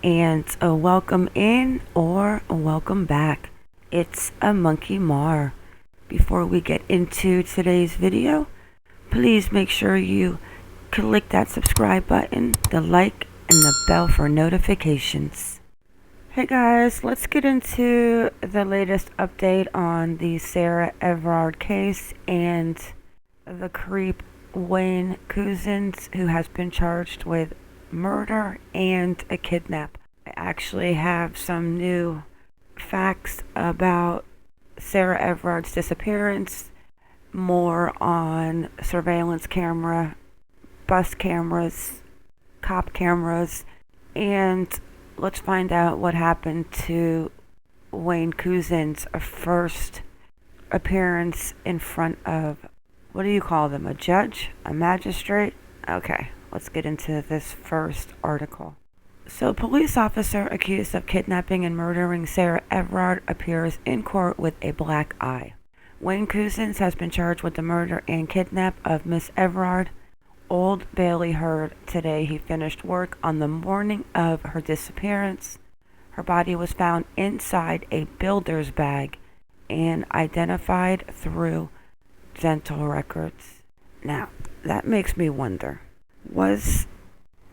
and a welcome in or a welcome back. It's a Monkey Mar. Before we get into today's video, please make sure you click that subscribe button, the like, and the bell for notifications. Hey guys, let's get into the latest update on the Sarah Everard case and the creep Wayne Couzens, who has been charged with murder and a kidnap. I actually have some new facts about Sarah Everard's disappearance, more on surveillance camera, bus cameras, cop cameras, and let's find out what happened to Wayne Couzens' first appearance in front of, what do you call them, a judge? A magistrate? Okay, let's get into this first article. So, police officer accused of kidnapping and murdering Sarah Everard appears in court with a black eye. Wayne Couzens has been charged with the murder and kidnap of Miss Everard. Old Bailey heard today he finished work on the morning of her disappearance. Her body was found inside a builder's bag and identified through dental records. Now, that makes me wonder,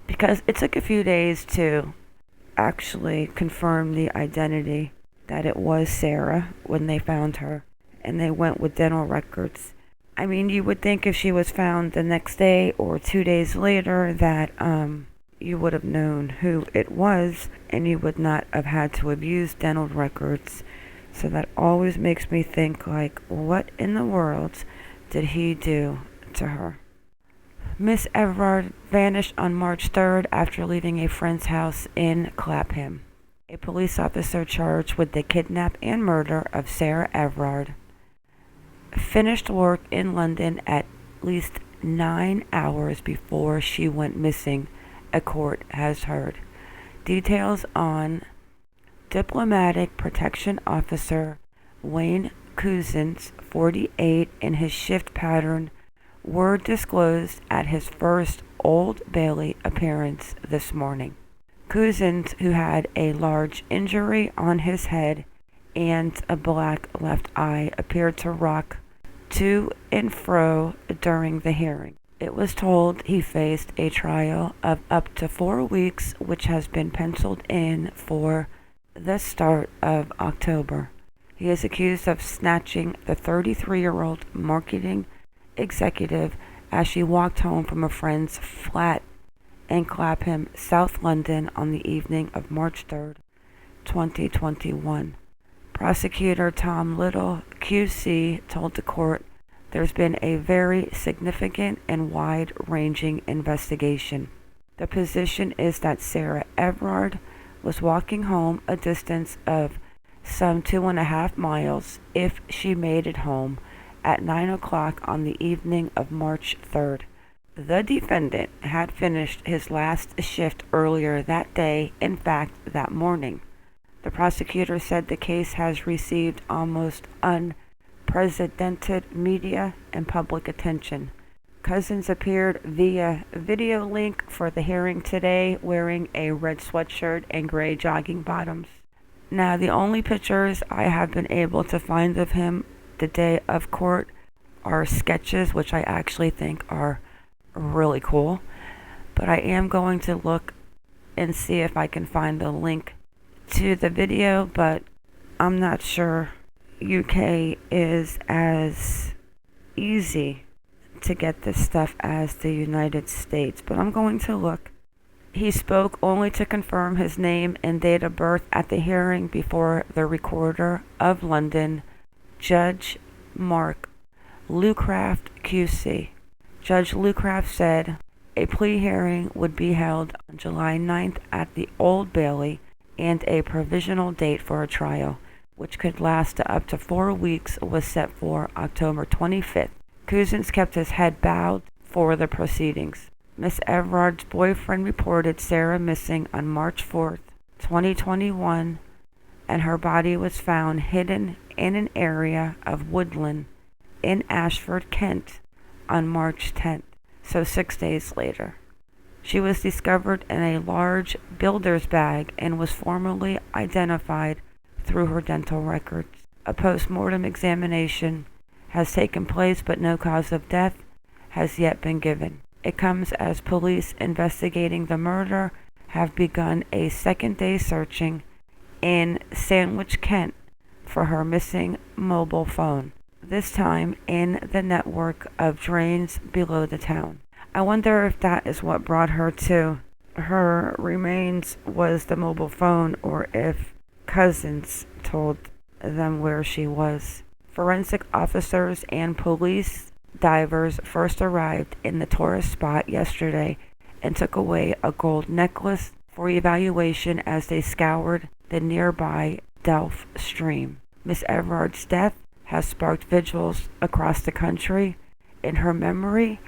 because it took a few days to actually confirm the identity that it was Sarah when they found her, and they went with dental records. I mean, you would think if she was found the next day or 2 days later that you would have known who it was, and you would not have had to have used dental records. So that always makes me think, like, what in the world did he do to her? Miss Everard vanished on March 3rd after leaving a friend's house in Clapham. A police officer charged with the kidnap and murder of Sarah Everard finished work in London at least 9 hours before she went missing, a court has heard. Details on Diplomatic Protection Officer Wayne Couzens, 48, and his shift pattern were disclosed at his first Old Bailey appearance this morning. Couzens, who had a large injury on his head and a black left eye, appeared to rock to and fro during the hearing. It was told he faced a trial of up to 4 weeks, which has been penciled in for the start of October. He is accused of snatching the 33-year-old marketing executive as she walked home from a friend's flat in Clapham, South London on the evening of March 3rd, 2021. Prosecutor Tom Little, QC, told the court there's been a very significant and wide-ranging investigation. The position is that Sarah Everard was walking home a distance of some 2.5 miles if she made it home at 9 o'clock on the evening of March 3rd. The defendant had finished his last shift earlier that day, in fact, that morning. The prosecutor said the case has received almost unprecedented media and public attention. Couzens appeared via video link for the hearing today wearing a red sweatshirt and gray jogging bottoms. Now, the only pictures I have been able to find of him the day of court are sketches, which I actually think are really cool. But I am going to look and see if I can find a link to the video, but I'm not sure UK is as easy to get this stuff as the United States, but I'm going to look. He spoke only to confirm his name and date of birth at the hearing before the Recorder of London, Judge Mark Lucraft, QC. Judge Lucraft said a plea hearing would be held on July 9th at the Old Bailey and a provisional date for a trial, which could last up to 4 weeks, was set for October 25th. Couzens kept his head bowed for the proceedings. Miss Everard's boyfriend reported Sarah missing on March 4th, 2021, and her body was found hidden in an area of woodland in Ashford, Kent, on March 10th, so 6 days later. She was discovered in a large builder's bag and was formally identified through her dental records. A post-mortem examination has taken place, but no cause of death has yet been given. It comes as police investigating the murder have begun a second-day searching in Sandwich, Kent, for her missing mobile phone, this time in the network of drains below the town. I wonder if that is what brought her to her remains was the mobile phone, or if Couzens told them where she was. Forensic officers and police divers first arrived in the tourist spot yesterday and took away a gold necklace for evaluation as they scoured the nearby Delph stream. Miss Everard's death has sparked vigils across the country in her memory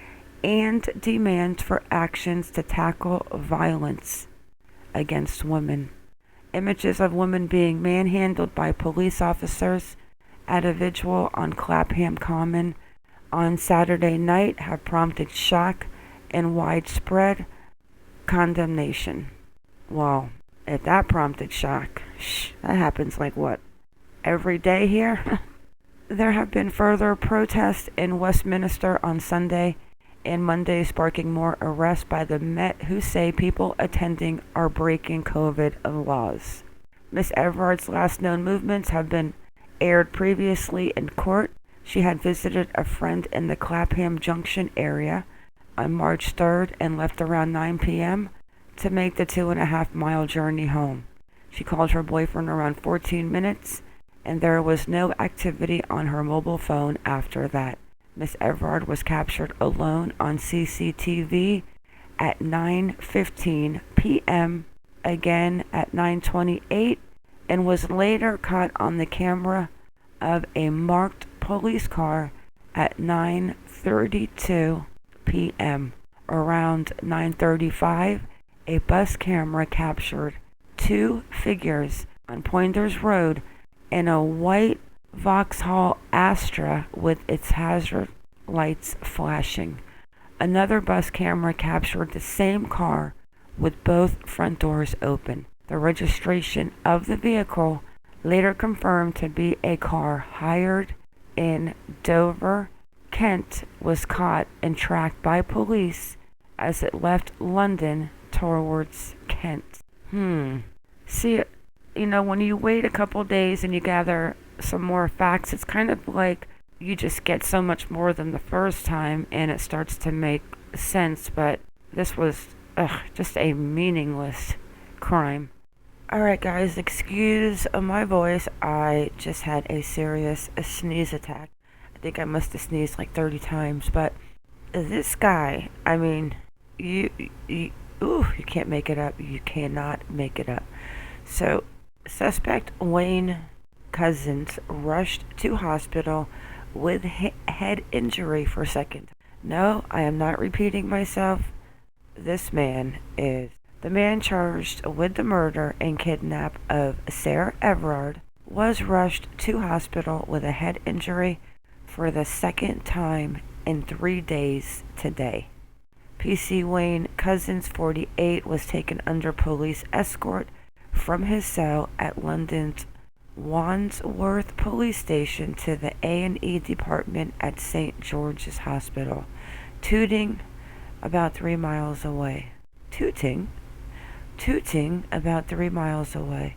and demands for actions to tackle violence against women. Images of women being manhandled by police officers at a vigil on Clapham Common on Saturday night have prompted shock and widespread condemnation. Well, if that prompted shock, that happens like what, every day here? There have been further protests in Westminster on Sunday and Monday, sparking more arrests by the Met, who say people attending are breaking COVID laws. Miss Everard's last known movements have been aired previously in court. She had visited a friend in the Clapham Junction area on March 3rd and left around 9 p.m. to make the 2.5-mile journey home. She called her boyfriend around 14 minutes, and there was no activity on her mobile phone after that. Miss Everard was captured alone on CCTV at 9:15 p.m., again at 9:28, and was later caught on the camera of a marked police car at 9:32 p.m. Around 9:35, a bus camera captured two figures on Pointers Road in a white Vauxhall Astra with its hazard lights flashing. Another bus camera captured the same car with both front doors open. The registration of the vehicle, later confirmed to be a car hired in Dover, Kent, was caught and tracked by police as it left London towards Kent. See, when you wait a couple days and you gather some more facts, it's kind of like you just get so much more than the first time and it starts to make sense, but this was just a meaningless crime. Alright guys, excuse my voice. I just had a serious sneeze attack. I think I must have sneezed like 30 times, but this guy, you can't make it up. You cannot make it up. So, suspect Wayne Couzens rushed to hospital with head injury for a second. No, I am not repeating myself. This man is the man charged with the murder and kidnap of Sarah Everard was rushed to hospital with a head injury for the second time in 3 days today. PC Wayne Couzens, 48, was taken under police escort from his cell at London's Wandsworth Police Station to the A&E department at St. George's Hospital, Tooting about 3 miles away. Tooting about 3 miles away.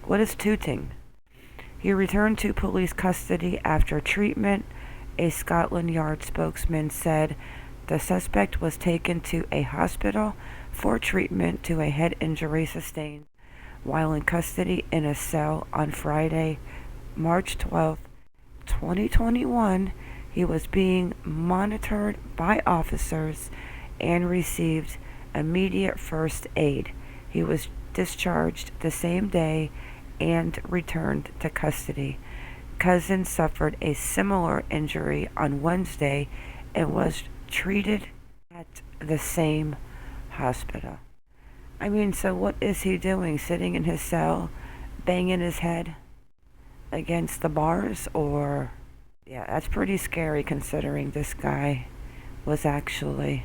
What is tooting? He returned to police custody after treatment. A Scotland Yard spokesman said the suspect was taken to a hospital for treatment to a head injury sustained while in custody in a cell on Friday, March 12, 2021. He was being monitored by officers and received immediate first aid. He was discharged the same day and returned to custody. Couzens suffered a similar injury on Wednesday and was treated at the same hospital. So what is he doing? Sitting in his cell, banging his head against the bars? Or, yeah, that's pretty scary considering this guy was actually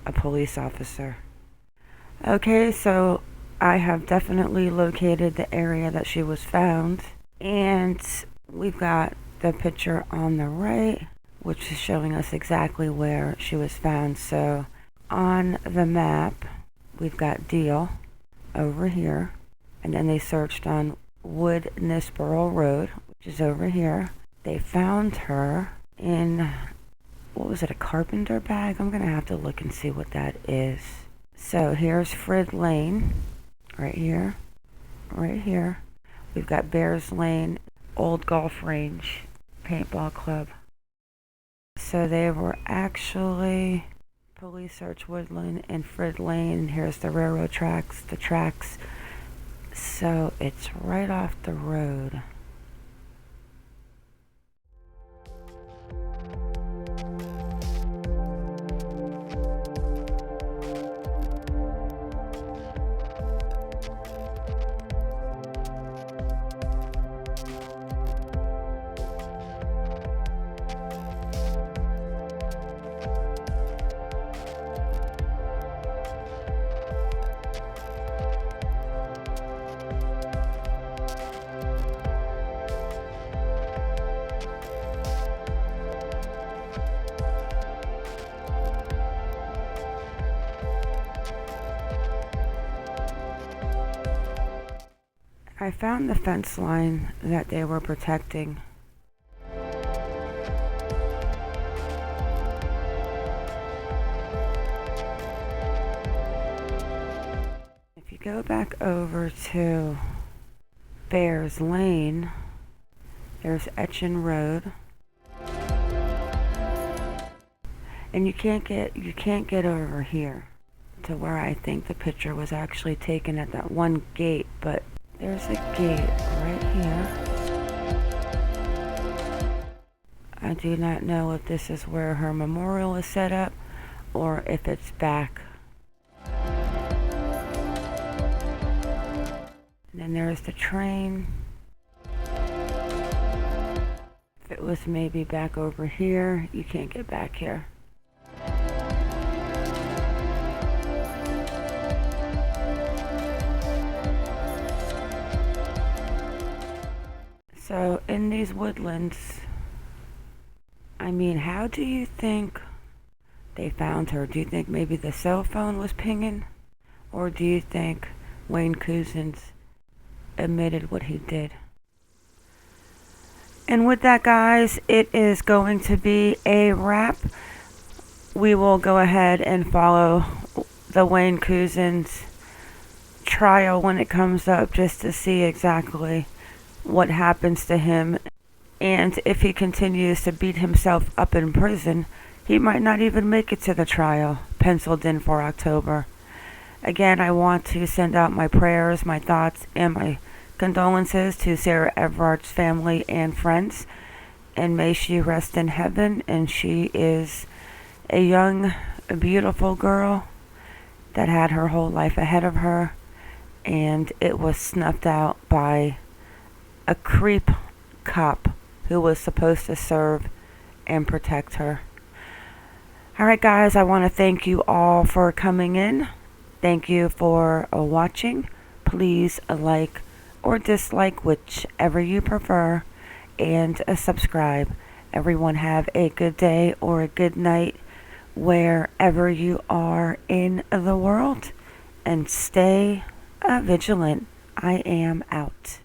a police officer. Okay, so I have definitely located the area that she was found, and we've got the picture on the right, which is showing us exactly where she was found. So on the map, we've got Deal over here, and then they searched on Wood Nisborough Road, which is over here. They found her in, what was it, a carpenter bag? I'm gonna have to look and see what that is. So here's Frid Lane, right here, right here. We've got Bears Lane, Old Golf Range, Paintball Club. So they were actually police search Woodland and Frid Lane. Here's the railroad tracks, the tracks. So it's right off the road. I found the fence line that they were protecting. If you go back over to Bears Lane, there's Etchin Road. And you can't get over here to where I think the picture was actually taken at that one gate, but there's a gate right here. I do not know if this is where her memorial is set up or if it's back. And then there's the train. If it was maybe back over here, you can't get back here. So in these woodlands, I mean, how do you think they found her? Do you think maybe the cell phone was pinging? Or do you think Wayne Couzens admitted what he did? And with that, guys, it is going to be a wrap. We will go ahead and follow the Wayne Couzens trial when it comes up, just to see exactly what happens to him. And if he continues to beat himself up in prison, he might not even make it to the trial, penciled in for October. Again, I want to send out my prayers, my thoughts, and my condolences to Sarah Everard's family and friends. And may she rest in heaven. And she is a young, beautiful girl that had her whole life ahead of her. And it was snuffed out by a creep cop who was supposed to serve and protect her. Alright, guys, I want to thank you all for coming in. Thank you for watching. Please like or dislike, whichever you prefer, and subscribe. Everyone have a good day or a good night wherever you are in the world, and stay vigilant. I am out.